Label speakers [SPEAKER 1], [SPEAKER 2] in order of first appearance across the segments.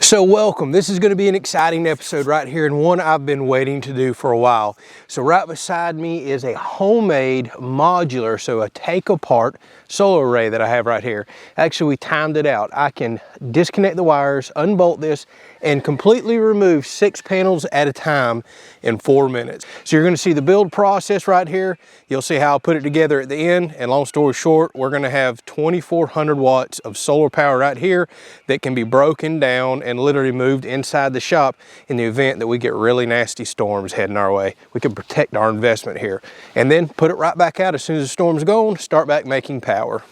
[SPEAKER 1] So welcome. This is going to be an exciting episode right here, and one I've been waiting to do for a while. So right beside me is a homemade modular, so a take apart solar array that I have right here. Actually, we timed it out. I can disconnect the wires, unbolt this, and completely remove 6 panels at a time in 4 minutes. So you're going to see the build process right here. You'll see how I put it together at the end, and long story short, we're going to have 2,400 watts of solar power right here that can be broken down and literally moved inside the shop in the event that we get really nasty storms heading our way. We can protect our investment here and then put it right back out as soon as the storm's gone, start back making power.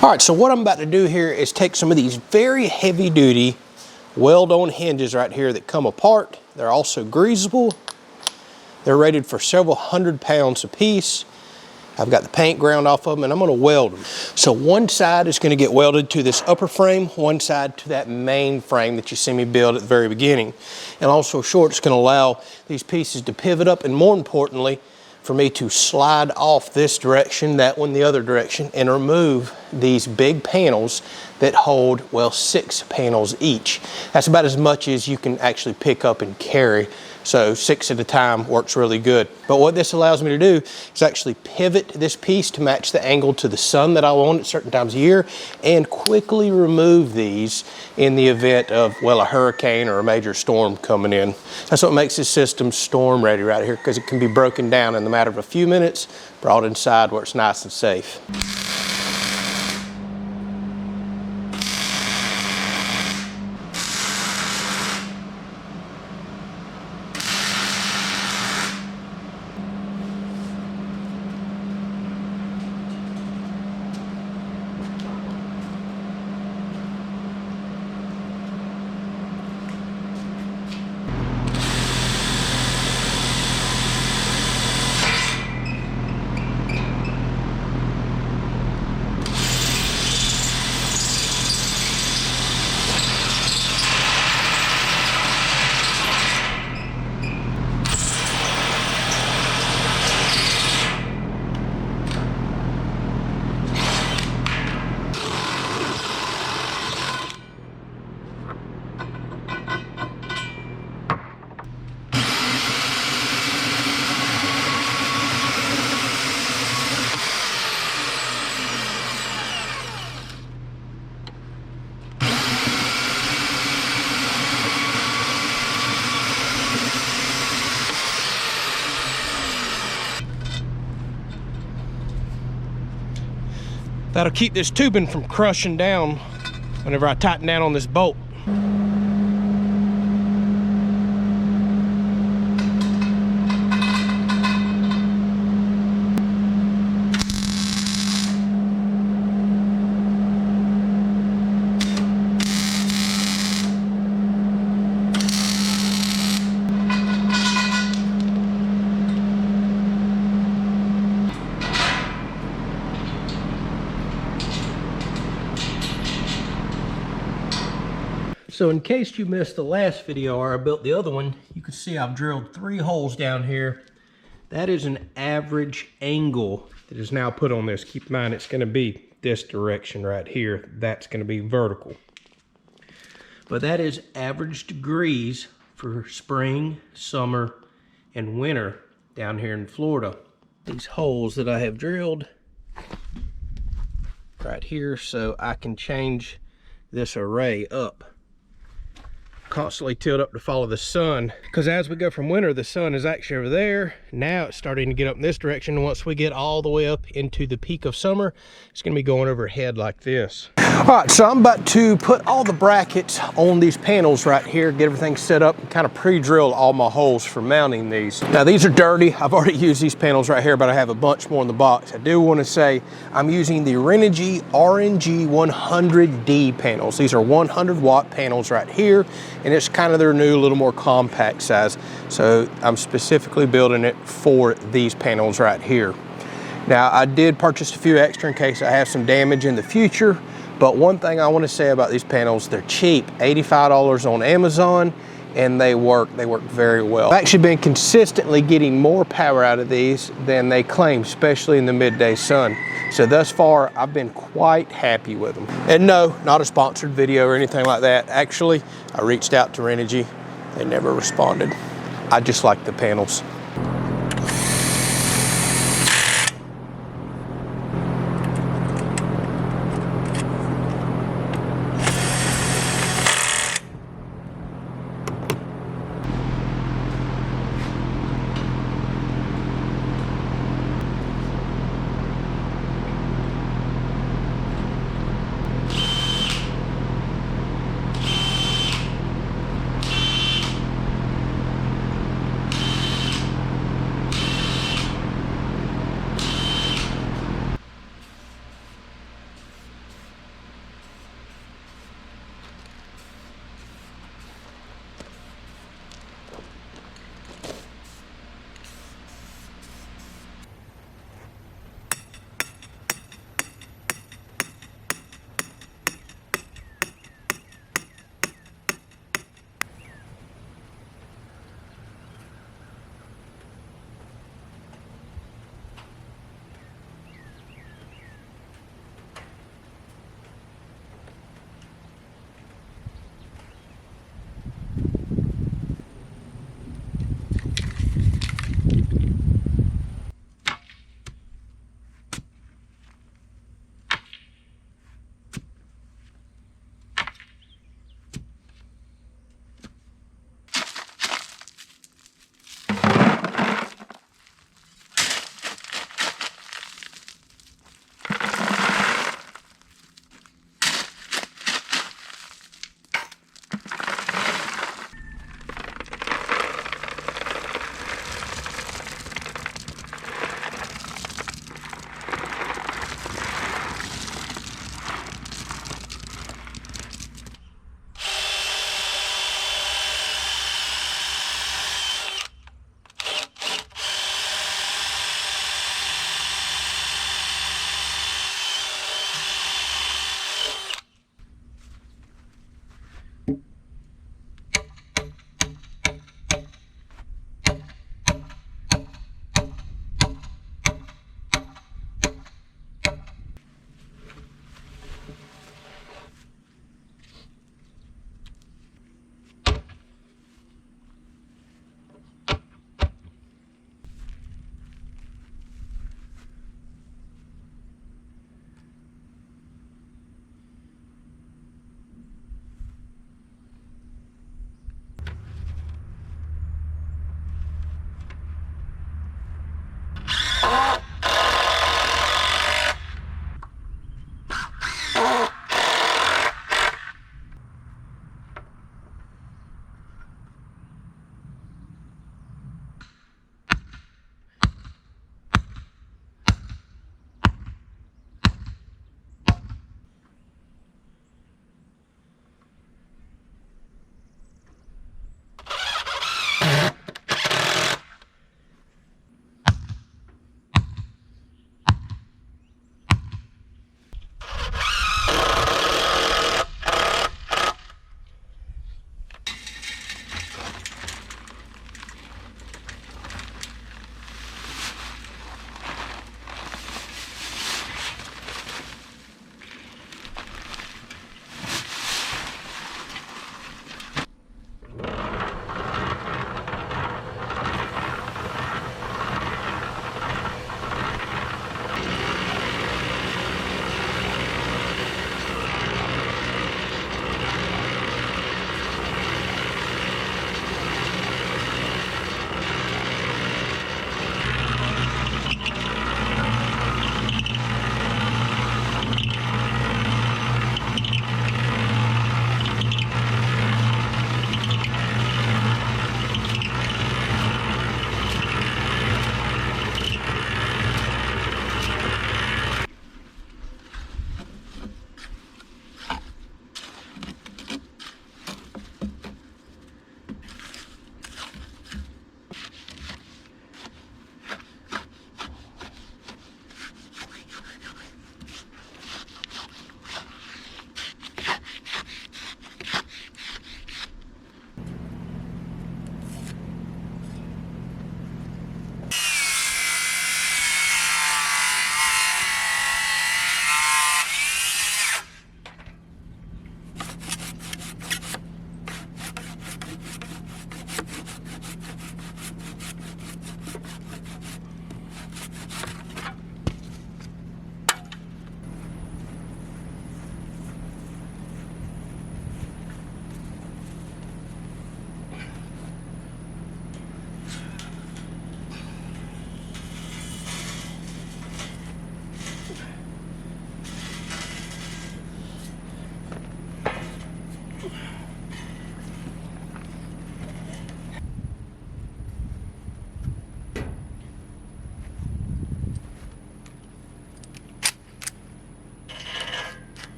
[SPEAKER 1] All right, so what I'm about to do here is take some of these very heavy duty weld-on hinges right here that come apart. They're also greasable. They're rated for several 100 pounds a piece. I've got the paint ground off of them and I'm gonna weld them. So one side is gonna get welded to this upper frame, one side to that main frame that you see me build at the very beginning. And also short, it's gonna allow these pieces to pivot up, and more importantly, for me to slide off this direction, that one the other direction, and remove these big panels that hold, well, 6 panels each. That's about as much as you can actually pick up and carry. So 6 at a time works really good. But what this allows me to do is actually pivot this piece to match the angle to the sun that I want at certain times of year, and quickly remove these in the event of, well, a hurricane or a major storm coming in. That's what makes this system storm ready right here, because it can be broken down in the matter of a few minutes, brought inside where it's nice and safe. That'll keep this tubing from crushing down whenever I tighten down on this bolt. So in case you missed the last video or I built the other one, you can see I've drilled 3 holes down here. That is an average angle that is now put on this. Keep in mind it's going to be this direction right here. That's going to be vertical. But that is average degrees for spring, summer, and winter down here in Florida. These holes that I have drilled right here, so I can change this array up. Constantly tilt up to follow the sun, because as we go from winter, the sun is actually over there. Now it's starting to get up in this direction, and once we get all the way up into the peak of summer, it's going to be going overhead like this. All right, so I'm about to put all the brackets on these panels right here, get everything set up, and kind of pre-drill all my holes for mounting these. Now these are dirty. I've already used these panels right here, but I have a bunch more in the box. I do want to say I'm using the Renogy RNG 100D panels. These are 100 watt panels right here, and it's kind of their new, little more compact size. So I'm specifically building it for these panels right here. Now I did purchase a few extra in case I have some damage in the future. But one thing I want to say about these panels, they're cheap, $85 on Amazon, and they work very well. I've actually been consistently getting more power out of these than they claim, especially in the midday sun. So thus far, I've been quite happy with them. And no, not a sponsored video or anything like that. Actually, I reached out to Renogy. They never responded. I just like the panels.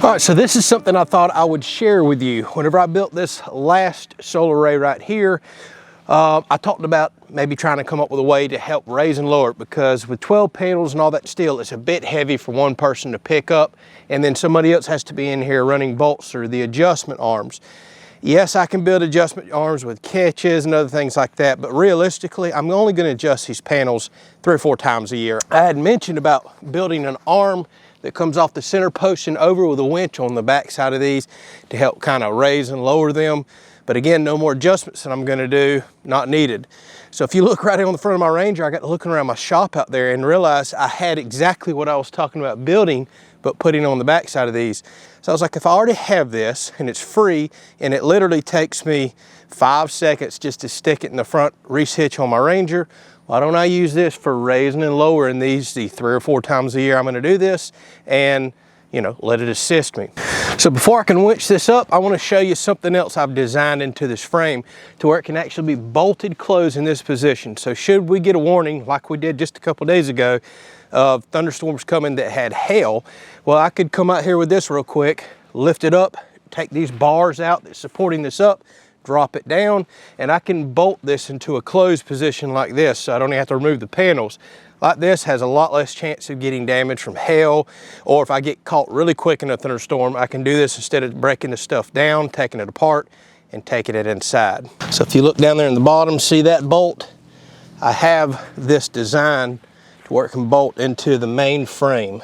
[SPEAKER 1] All right, so this is something I thought I would share with you. Whenever I built this last solar array right here, I talked about maybe trying to come up with a way to help raise and lower it, because with 12 panels and all that steel, it's a bit heavy for one person to pick up, and then somebody else has to be in here running bolts through the adjustment arms. Yes, I can build adjustment arms with catches and other things like that, but realistically, I'm only going to adjust these panels 3 or 4 times a year. I had mentioned about building an arm that comes off the center post and over with a winch on the back side of these to help kind of raise and lower them. But again, no more adjustments that I'm gonna do, not needed. So if you look right on the front of my Ranger, I got looking around my shop out there and realized I had exactly what I was talking about building, but putting on the back side of these. So I was like, if I already have this and it's free and it literally takes me 5 seconds just to stick it in the front reese hitch on my Ranger, why don't I use this for raising and lowering these the 3 or 4 times a year I'm gonna do this, and you know, let it assist me. So before I can winch this up, I wanna show you something else I've designed into this frame to where it can actually be bolted closed in this position. So should we get a warning, like we did just a couple days ago, of thunderstorms coming that had hail, well, I could come out here with this real quick, lift it up, take these bars out that's supporting this up, drop it down, and I can bolt this into a closed position like this, so I don't even have to remove the panels. Like this has a lot less chance of getting damage from hail, or if I get caught really quick in a thunderstorm, I can do this instead of breaking the stuff down, taking it apart, and taking it inside. So if you look down there in the bottom, see that bolt? I have this designed to where it can bolt into the main frame.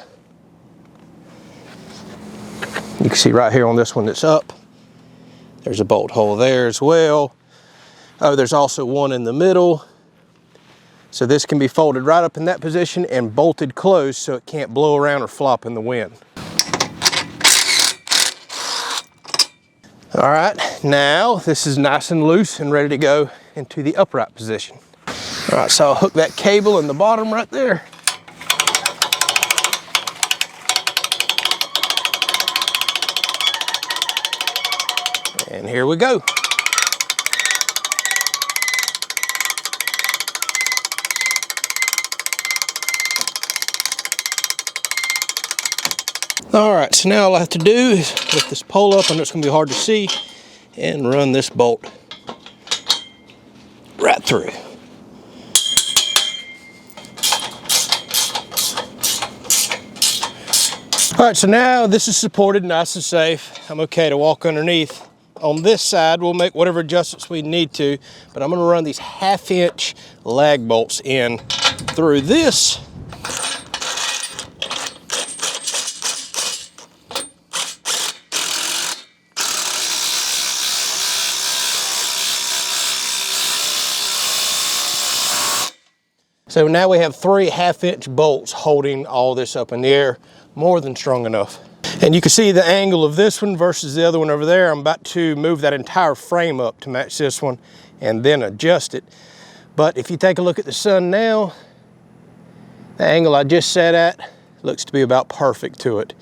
[SPEAKER 1] You can see right here on this one that's up, there's a bolt hole there as well. Oh, there's also one in the middle. So this can be folded right up in that position and bolted closed so it can't blow around or flop in the wind. All right, now this is nice and loose and ready to go into the upright position. All right, so I'll hook that cable in the bottom right there. And here we go. All right, so now all I have to do is lift this pole up, and it's gonna be hard to see, and run this bolt right through. All right, so now this is supported nice and safe. I'm okay to walk underneath. On this side, we'll make whatever adjustments we need to, but I'm gonna run these 1/2" lag bolts in through this. So now we have 3 1/2" bolts holding all this up in the air, more than strong enough. And you can see the angle of this one versus the other one over there. I'm about to move that entire frame up to match this one and then adjust it. But if you take a look at the sun now, the angle I just sat at looks to be about perfect to it.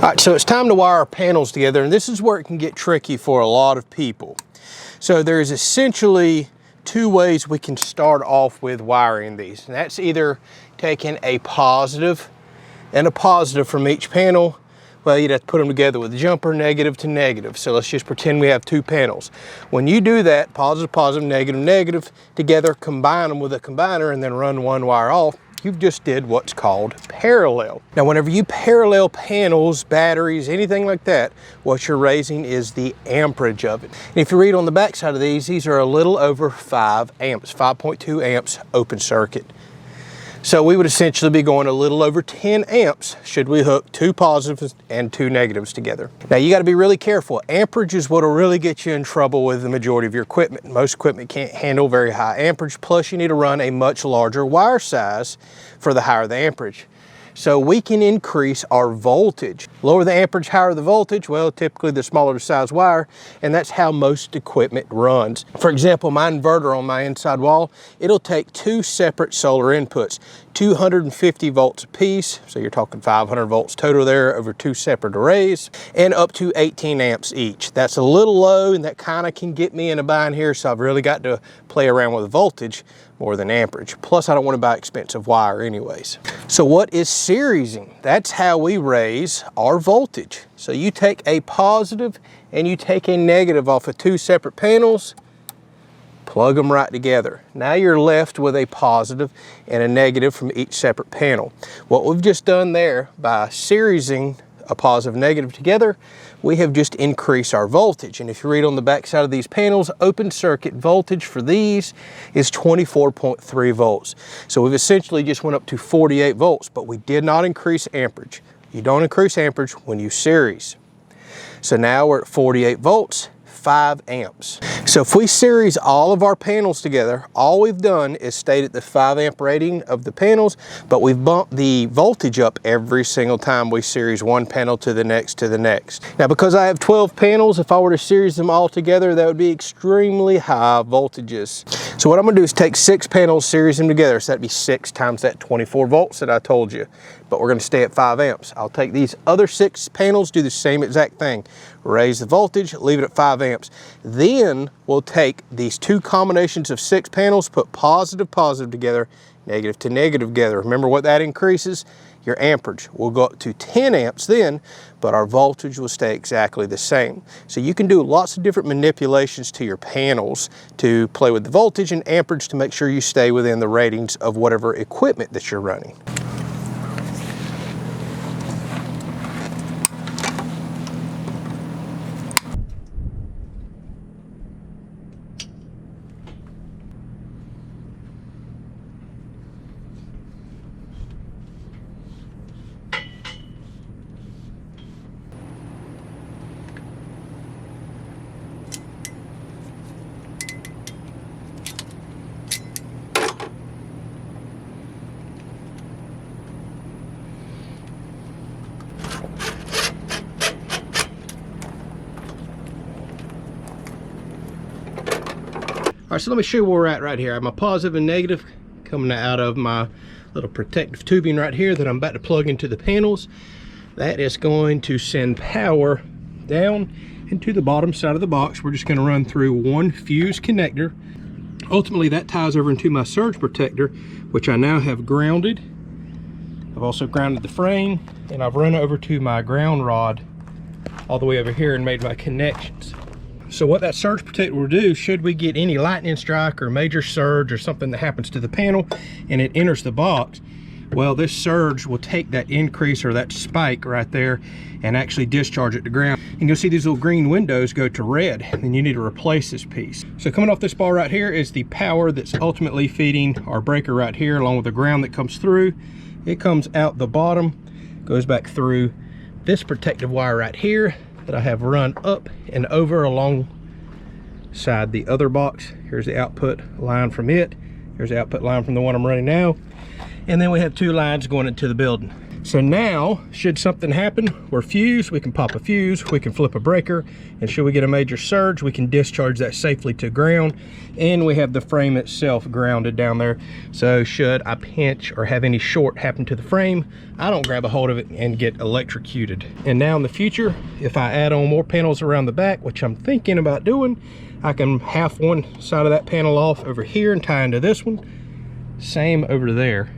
[SPEAKER 1] All right, so it's time to wire our panels together, and this is where it can get tricky for a lot of people. So there's essentially 2 ways we can start off with wiring these. And that's either taking a positive and a positive from each panel. Well, you'd have to put them together with jumper, negative to negative. So let's just pretend we have 2 panels. When you do that, positive, positive, negative, negative, together, combine them with a combiner and then run 1 wire off, you've just did what's called parallel. Now, whenever you parallel panels, batteries, anything like that, what you're raising is the amperage of it. And if you read on the back side of these are a little over 5 amps, 5.2 amps open circuit. So we would essentially be going a little over 10 amps should we hook 2 positives and 2 negatives together. Now you got to be really careful. Amperage is what will really get you in trouble with the majority of your equipment. Most equipment can't handle very high amperage, plus you need to run a much larger wire size for the higher the amperage. So we can increase our voltage. Lower the amperage, higher the voltage. Well, typically the smaller the size wire, and that's how most equipment runs. For example, my inverter on my inside wall, it'll take 2 separate solar inputs, 250 volts apiece, so you're talking 500 volts total there over 2 separate arrays, and up to 18 amps each. That's a little low, and that kind of can get me in a bind here, so I've really got to play around with voltage more than amperage. Plus, I don't want to buy expensive wire anyways. So what is seriesing? That's how we raise our voltage. So you take a positive and you take a negative off of 2 separate panels, plug them right together. Now you're left with a positive and a negative from each separate panel. What we've just done there by seriesing a positive and negative together, we have just increased our voltage. And if you read on the back side of these panels, open circuit voltage for these is 24.3 volts. So we've essentially just went up to 48 volts, but we did not increase amperage. You don't increase amperage when you series. So now we're at 48 volts, 5 amps. So if we series all of our panels together, all we've done is stayed at the 5 amp rating of the panels, but we've bumped the voltage up every single time we series one panel to the next to the next. Now, because I have 12 panels, if I were to series them all together, that would be extremely high voltages. So what I'm gonna do is take 6 panels, series them together. So that'd be 6 times that 24 volts that I told you. But we're gonna stay at 5 amps. I'll take these other 6 panels, do the same exact thing. Raise the voltage, leave it at 5 amps. Then we'll take these 2 combinations of 6 panels, put positive, positive together, negative to negative together. Remember what that increases? Your amperage will go up to 10 amps then, but our voltage will stay exactly the same. So you can do lots of different manipulations to your panels to play with the voltage and amperage to make sure you stay within the ratings of whatever equipment that you're running. All right, so let me show you where we're at right here. I have my positive and negative coming out of my little protective tubing right here that I'm about to plug into the panels. That is going to send power down into the bottom side of the box. We're just going to run through one fuse connector. Ultimately, that ties over into my surge protector, which I now have grounded. I've also grounded the frame, and I've run over to my ground rod all the way over here and made my connections. So what that surge protector will do, should we get any lightning strike or major surge or something that happens to the panel and it enters the box, well, this surge will take that increase or that spike right there and actually discharge it to ground. And you'll see these little green windows go to red, and you need to replace this piece. So coming off this bar right here is the power that's ultimately feeding our breaker right here, along with the ground that comes through. It comes out the bottom, goes back through this protective wire right here that I have run up and over alongside the other box. Here's the output line from it. Here's the output line from the one I'm running now. And then we have 2 lines going into the building. So now, should something happen, we're fused, we can pop a fuse, we can flip a breaker, and should we get a major surge, we can discharge that safely to ground, and we have the frame itself grounded down there. So should I pinch or have any short happen to the frame, I don't grab a hold of it and get electrocuted. And now in the future, if I add on more panels around the back, which I'm thinking about doing, I can half one side of that panel off over here and tie into this one. Same over there.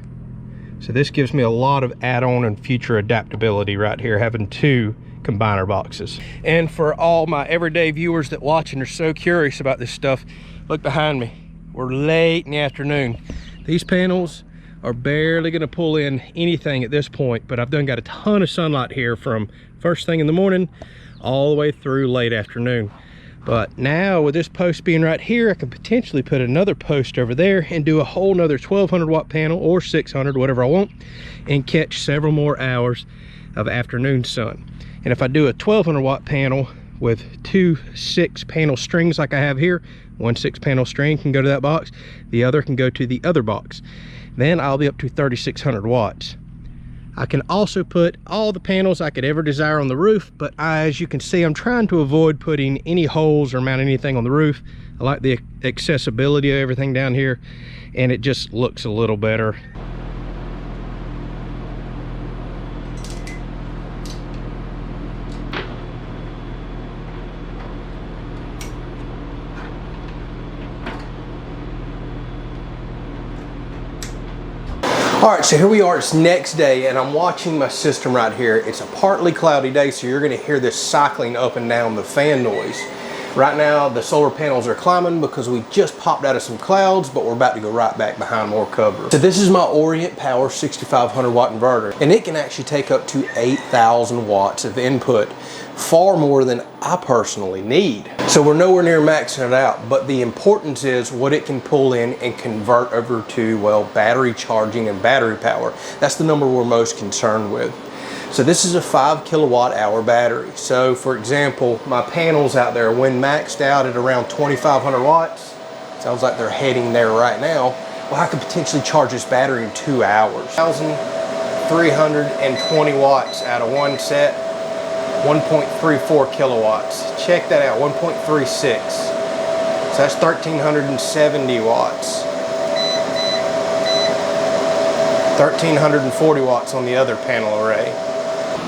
[SPEAKER 1] So this gives me a lot of add-on and future adaptability right here, having 2 combiner boxes. And for all my everyday viewers that watch and are so curious about this stuff, look behind me. We're late in the afternoon. These panels are barely gonna pull in anything at this point, but I've done got a ton of sunlight here from first thing in the morning all the way through late afternoon. But now with this post being right here, I can potentially put another post over there and do a whole nother 1200 watt panel or 600, whatever I want, and catch several more hours of afternoon sun. And if I do a 1200 watt panel with 2 6-panel strings like I have here, one 6-panel string can go to that box, the other can go to the other box. Then I'll be up to 3600 watts. I can also put all the panels I could ever desire on the roof, but as you can see, I'm trying to avoid putting any holes or mount anything on the roof. I like the accessibility of everything down here, and it just looks a little better. All right, so here we are, it's next day, and I'm watching my system right here. It's a partly cloudy day, so you're gonna hear this cycling up and down the fan noise. Right now, the solar panels are climbing because we just popped out of some clouds, but we're about to go right back behind more cover. So this is my Orient Power 6500 watt inverter, and it can actually take up to 8,000 watts of input, far more than I personally need. So we're nowhere near maxing it out, but the importance is what it can pull in and convert over to, well, battery charging and battery power. That's the number we're most concerned with. So this is a 5 kilowatt hour battery. So for example, my panels out there, when maxed out at around 2,500 watts, sounds like they're heading there right now, well, I could potentially charge this battery in 2 hours. 1,320 watts out of one set, 1.34 kilowatts. Check that out, 1.36. So that's 1,370 watts. 1,340 watts on the other panel array.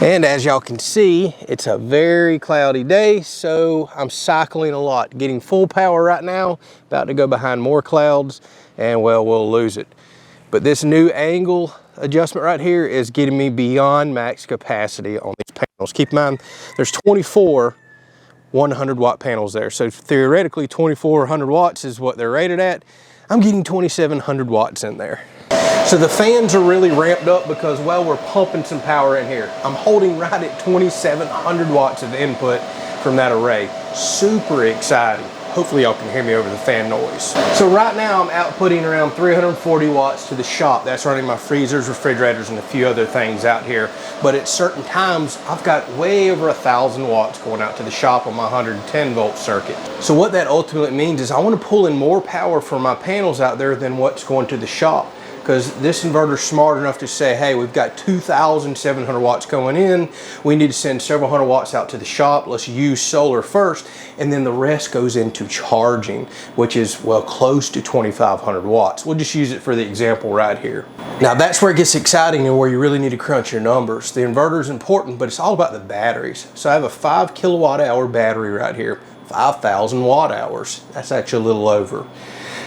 [SPEAKER 1] And as y'all can see, it's a very cloudy day, so I'm cycling a lot. Getting full power right now, about to go behind more clouds, and well, we'll lose it. But this new angle adjustment right here is getting me beyond max capacity on these panels. Keep in mind, there's 24 100 watt panels there. So theoretically, 2,400 watts is what they're rated at. I'm getting 2,700 watts in there. So the fans are really ramped up because, well, we're pumping some power in here. I'm holding right at 2,700 watts of input from that array. Super exciting. Hopefully y'all can hear me over the fan noise. So right now I'm outputting around 340 watts to the shop. That's running my freezers, refrigerators, and a few other things out here. But at certain times, I've got way over 1,000 watts going out to the shop on my 110 volt circuit. So what that ultimately means is I want to pull in more power from my panels out there than what's going to the shop. Because this inverter's smart enough to say, hey, we've got 2,700 watts going in. We need to send several hundred watts out to the shop. Let's use solar first. And then the rest goes into charging, which is, well, close to 2,500 watts. We'll just use it for the example right here. Now that's where it gets exciting and where you really need to crunch your numbers. The inverter is important, but it's all about the batteries. So I have a 5 kilowatt hour battery right here, 5,000 watt hours. That's actually a little over.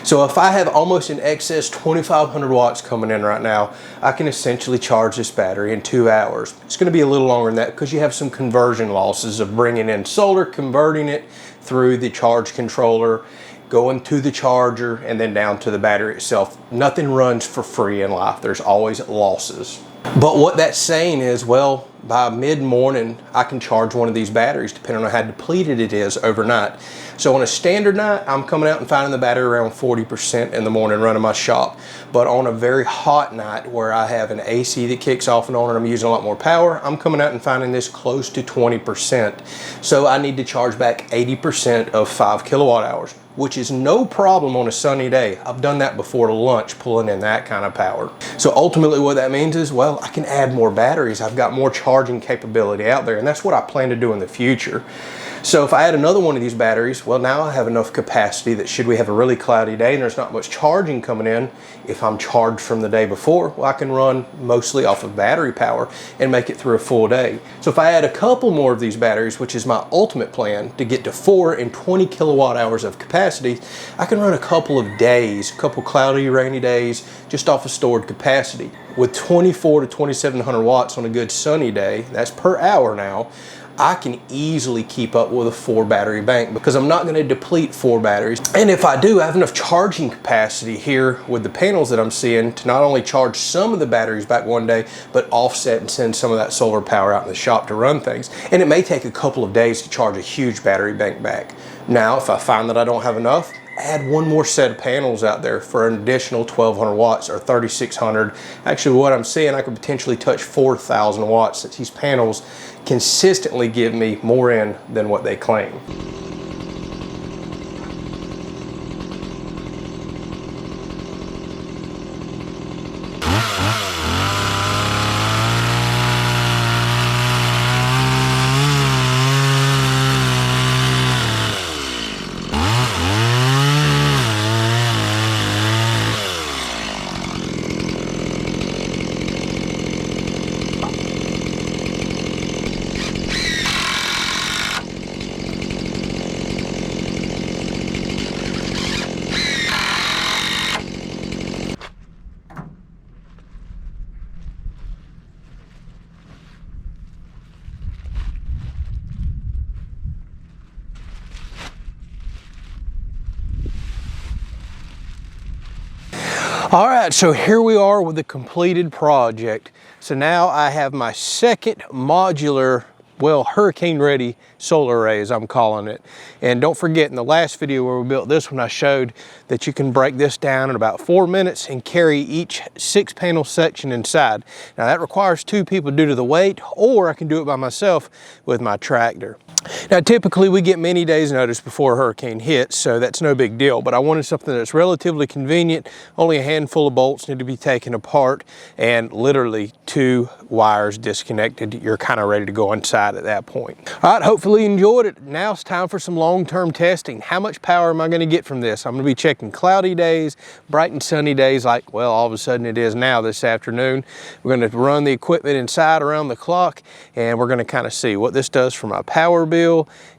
[SPEAKER 1] So if I have almost in excess 2,500 watts coming in right now, I can essentially charge this battery in 2 hours. It's going to be a little longer than that because you have some conversion losses of bringing in solar, converting it through the charge controller, going to the charger, and then down to the battery itself. Nothing runs for free in life. There's always losses. But what that's saying is, well, by mid-morning, I can charge one of these batteries depending on how depleted it is overnight. So on a standard night, I'm coming out and finding the battery around 40% in the morning running my shop. But on a very hot night where I have an AC that kicks off and on and I'm using a lot more power, I'm coming out and finding this close to 20%. So I need to charge back 80% of 5 kilowatt hours, which is no problem on a sunny day. I've done that before to lunch, pulling in that kind of power. So ultimately what that means is, well, I can add more batteries. I've got more charging capability out there, and that's what I plan to do in the future. So if I add another one of these batteries, well, now I have enough capacity that should we have a really cloudy day and there's not much charging coming in, if I'm charged from the day before, well, I can run mostly off of battery power and make it through a full day. So if I add a couple more of these batteries, which is my ultimate plan to get to 4 and 20 kilowatt hours of capacity, I can run a couple of days, a couple cloudy, rainy days, just off of stored capacity. With 24 to 2,700 watts on a good sunny day, that's per hour now, I can easily keep up with a 4 battery bank because I'm not going to deplete 4 batteries. And if I do, I have enough charging capacity here with the panels that I'm seeing to not only charge some of the batteries back one day, but offset and send some of that solar power out in the shop to run things. And it may take a couple of days to charge a huge battery bank back. Now, if I find that I don't have enough, add one more set of panels out there for an additional 1,200 watts or 3,600. Actually, what I'm seeing, I could potentially touch 4,000 watts that these panels consistently give me more in than what they claim. All right, so here we are with the completed project. So now I have my second modular, well, hurricane ready solar array, as I'm calling it. And don't forget, in the last video where we built this one, I showed that you can break this down in about 4 minutes and carry each 6-panel section inside. Now that requires 2 people due to the weight, or I can do it by myself with my tractor. Now typically we get many days notice before a hurricane hits, so that's no big deal, but I wanted something that's relatively convenient. Only a handful of bolts need to be taken apart and literally 2 wires disconnected. You're kind of ready to go inside at that point. All right, hopefully you enjoyed it. Now it's time for some long-term testing. How much power am I going to get from this? I'm going to be checking cloudy days, bright and sunny days like, well, all of a sudden it is now this afternoon. We're going to run the equipment inside around the clock, and we're going to kind of see what this does for my power bill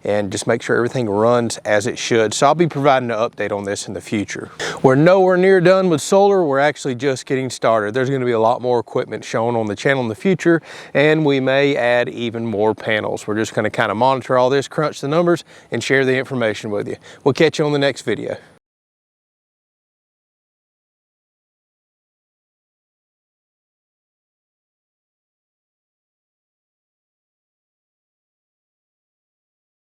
[SPEAKER 1] and just make sure everything runs as it should. So I'll be providing an update on this in the future. We're nowhere near done with solar. We're actually just getting started. There's going to be a lot more equipment shown on the channel in the future, and we may add even more panels. We're just going to kind of monitor all this, crunch the numbers, and share the information with you. We'll catch you on the next video.